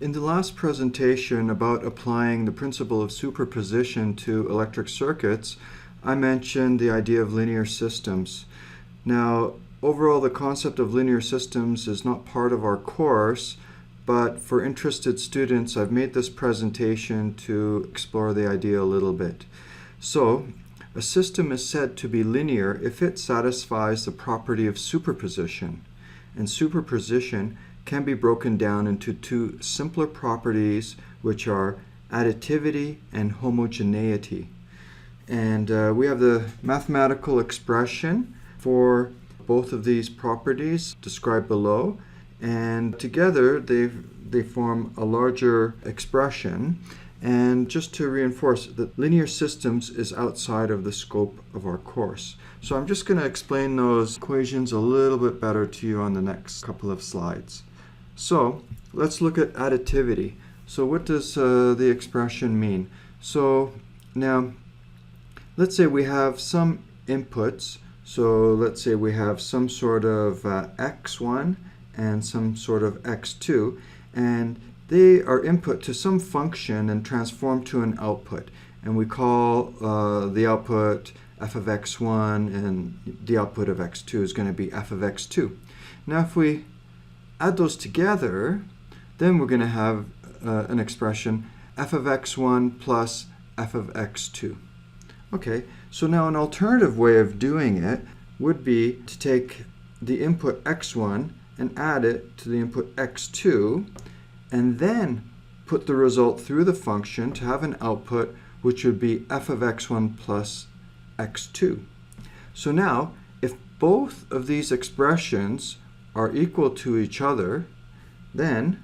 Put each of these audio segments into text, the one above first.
In the last presentation about applying the principle of superposition to electric circuits, I mentioned the idea of linear systems. Now, overall, the concept of linear systems is not part of our course, but for interested students, I've made this presentation to explore the idea a little bit. So, a system is said to be linear if it satisfies the property of superposition. And superposition can be broken down into two simpler properties, which are additivity and homogeneity. And we have the mathematical expression for both of these properties described below, and together they form a larger expression. And just to reinforce that linear systems is outside of the scope of our course. So I'm just going to explain those equations a little bit better to you on the next couple of slides. So let's look at additivity. So what does the expression mean? So now let's say we have some inputs. So let's say we have some sort of x1 and some sort of x2, and they are input to some function and transform to an output. And we call the output f of x1, and the output of x2 is going to be f of x2. Now if we add those together, then we're going to have an expression f of x1 plus f of x2. Okay, so now an alternative way of doing it would be to take the input x1 and add it to the input x2, and then put the result through the function to have an output which would be f of x1 plus x2. So now, if both of these expressions are equal to each other, then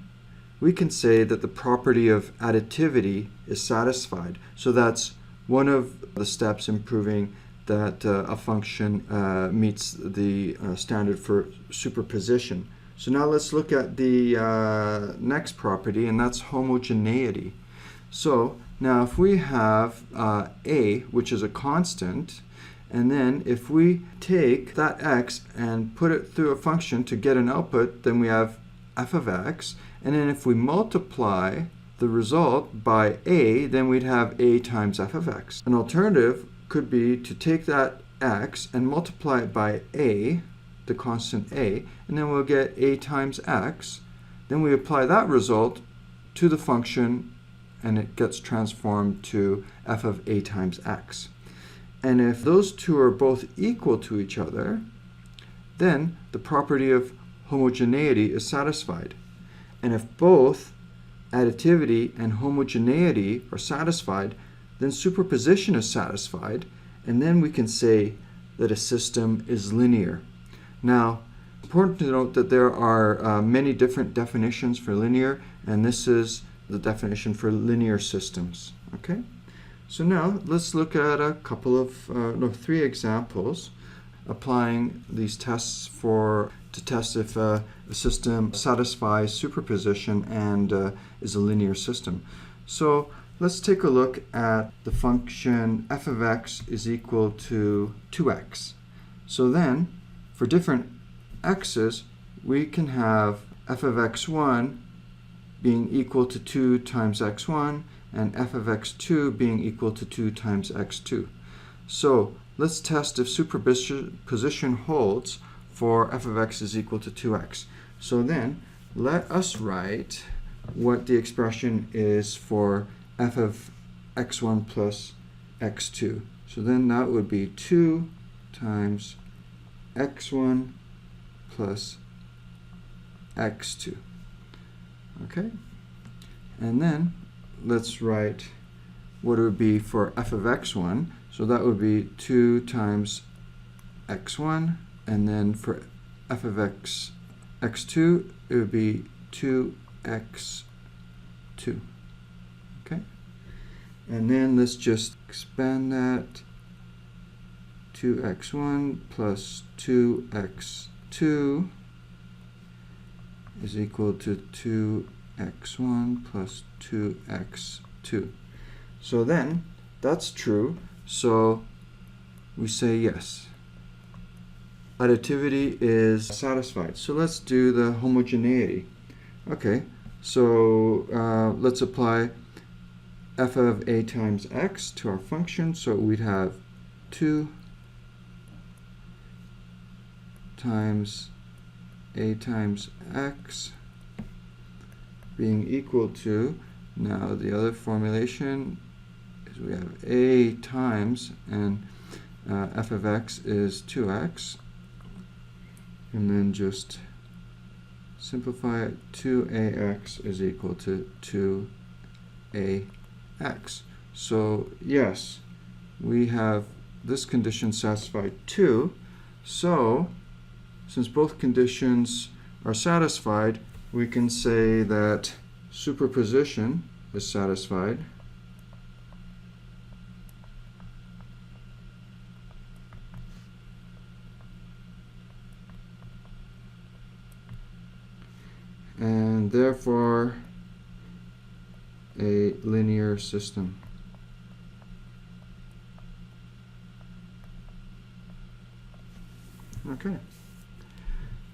we can say that the property of additivity is satisfied. So that's one of the steps in proving that a function meets the standard for superposition. So now let's look at the next property, and that's homogeneity. So now if we have a, which is a constant, and then if we take that x and put it through a function to get an output, then we have f of x. And then if we multiply the result by a, then we'd have a times f of x. An alternative could be to take that x and multiply it by a, the constant a, and then we'll get a times x. Then we apply that result to the function, and it gets transformed to f of a times x. And if those two are both equal to each other, then the property of homogeneity is satisfied. And if both additivity and homogeneity are satisfied, then superposition is satisfied, and then we can say that a system is linear. Now, it's important to note that there are many different definitions for linear, and this is the definition for linear systems. Okay? So now let's look at a couple of, three examples applying these tests to test if a system satisfies superposition and is a linear system. So let's take a look at the function f of x is equal to 2x. So then, for different x's, we can have f of x1 being equal to 2 times x1, and f of x2 being equal to 2 times x2. So let's test if superposition holds for f of x is equal to 2x. So then let us write what the expression is for f of x1 plus x2. So then that would be 2 times x1 plus x2. Okay? And then let's write what it would be for f of x1. So that would be 2 times x1, and then for f of x2, it would be 2x2. Okay? And then let's just expand that. 2x1 plus 2x2 is equal to 2x1 plus 2x2. So then, that's true, so we say yes. Additivity is satisfied. So let's do the homogeneity. Okay, So let's apply f of a times x to our function. So we'd have 2 times a times x being equal to, now the other formulation is we have a times, and f of x is 2x, and then just simplify it. 2ax is equal to 2ax. So yes, we have this condition satisfied too. So since both conditions are satisfied, we can say that superposition is satisfied. And therefore a linear system. Okay.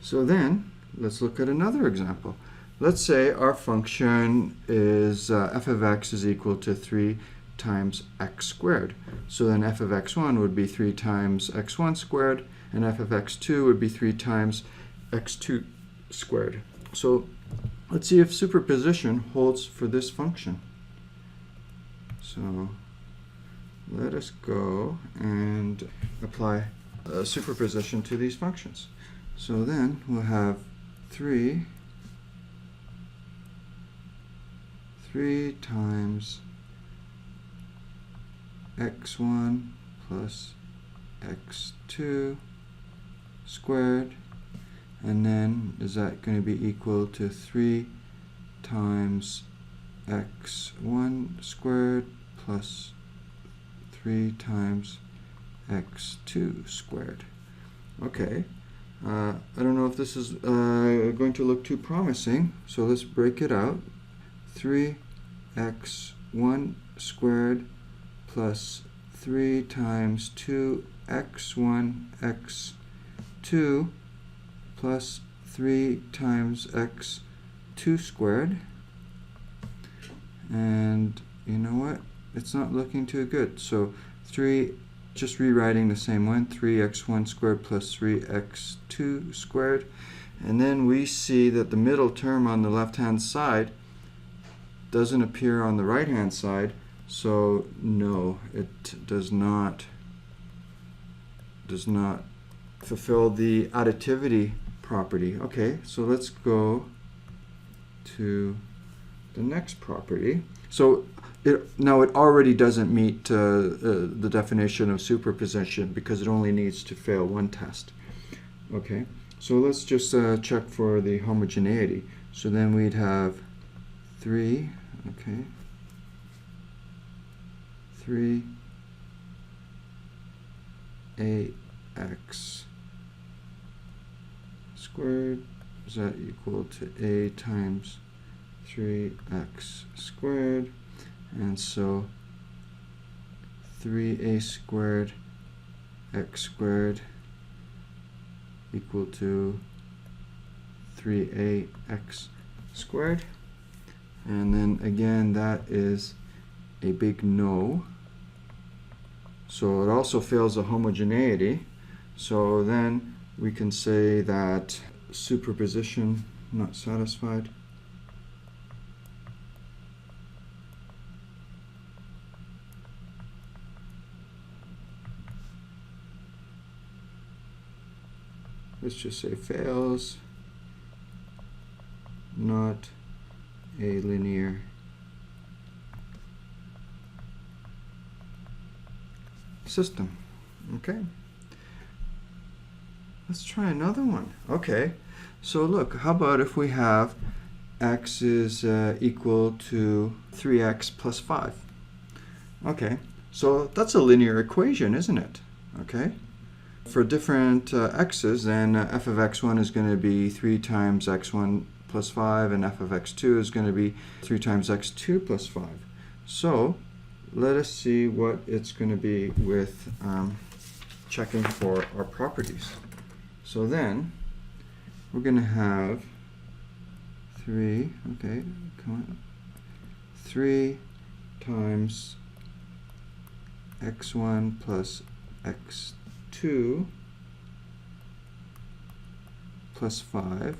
So then let's look at another example. Let's say our function is f of x is equal to 3 times x squared. So then f of x1 would be 3 times x1 squared, and f of x2 would be 3 times x2 squared. So let's see if superposition holds for this function. So let us go and apply superposition to these functions. So then we'll have 3 times x1 plus x2 squared, and then is that going to be equal to 3 times x1 squared plus 3 times x2 squared. Okay. I don't know if this is going to look too promising, so let's break it out. 3x1 squared plus 3 times 2x1 x2 plus 3 times x2 squared. And you know what? It's not looking too good. So 3, just rewriting the same one, 3x1 squared plus 3x2 squared. And then we see that the middle term on the left-hand side doesn't appear on the right-hand side. So no, it does not fulfill the additivity property. Okay, so let's go to the next property. So now it already doesn't meet the definition of superposition because it only needs to fail one test. Okay, so let's just check for the homogeneity. So then we'd have 3, okay, 3ax squared, is that equal to a times 3x squared, and so 3a squared x squared equal to 3ax squared. And then again, that is a big no. So it also fails the homogeneity. So then we can say that superposition not satisfied. Let's just say fails, not a linear system. Okay. Let's try another one. Okay. So look, how about if we have x is equal to 3x plus 5? Okay. So that's a linear equation, isn't it? Okay. For different x's, then f of x1 is going to be 3 times x1 plus 5, and f of x2 is going to be 3 times x2 plus 5. So let us see what it's going to be with checking for our properties. So then we're going to have 3, okay, come on, 3 times x1 plus x2 plus 5,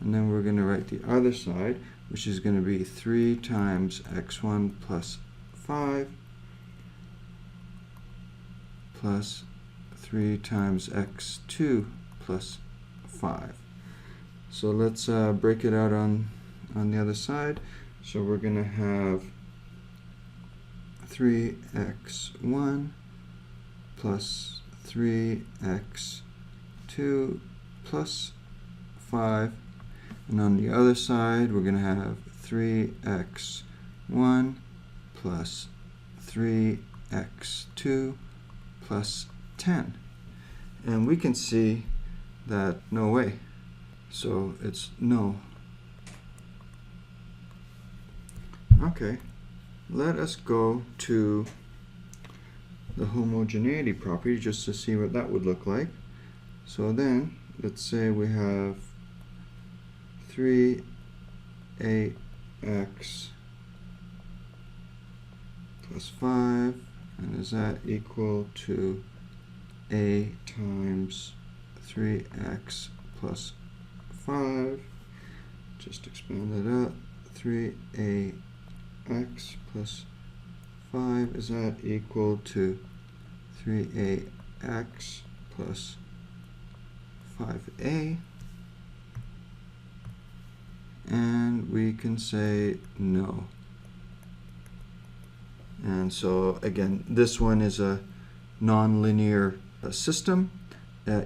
and then we're going to write the other side, which is going to be 3 times x1 plus 5 plus 3 times x2 plus 5. So let's break it out on the other side. So we're going to have 3x1 plus 3x2 plus 5. And on the other side, we're going to have 3x1 plus 3x2 plus 10. And we can see that no way. So it's no. Okay, let us go to the homogeneity property just to see what that would look like. So then, let's say we have 3ax plus 5, and is that equal to a times 3x plus 5? Just expand that out. 3ax plus 5, is that equal to 3ax plus 5a? And we can say no. And so again, this one is a nonlinear system,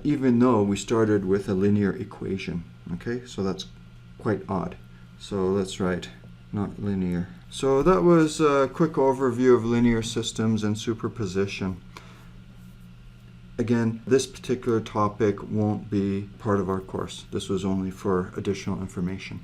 even though we started with a linear equation. Okay, so that's quite odd. So let's write not linear. So that was a quick overview of linear systems and superposition. Again, this particular topic won't be part of our course. This was only for additional information.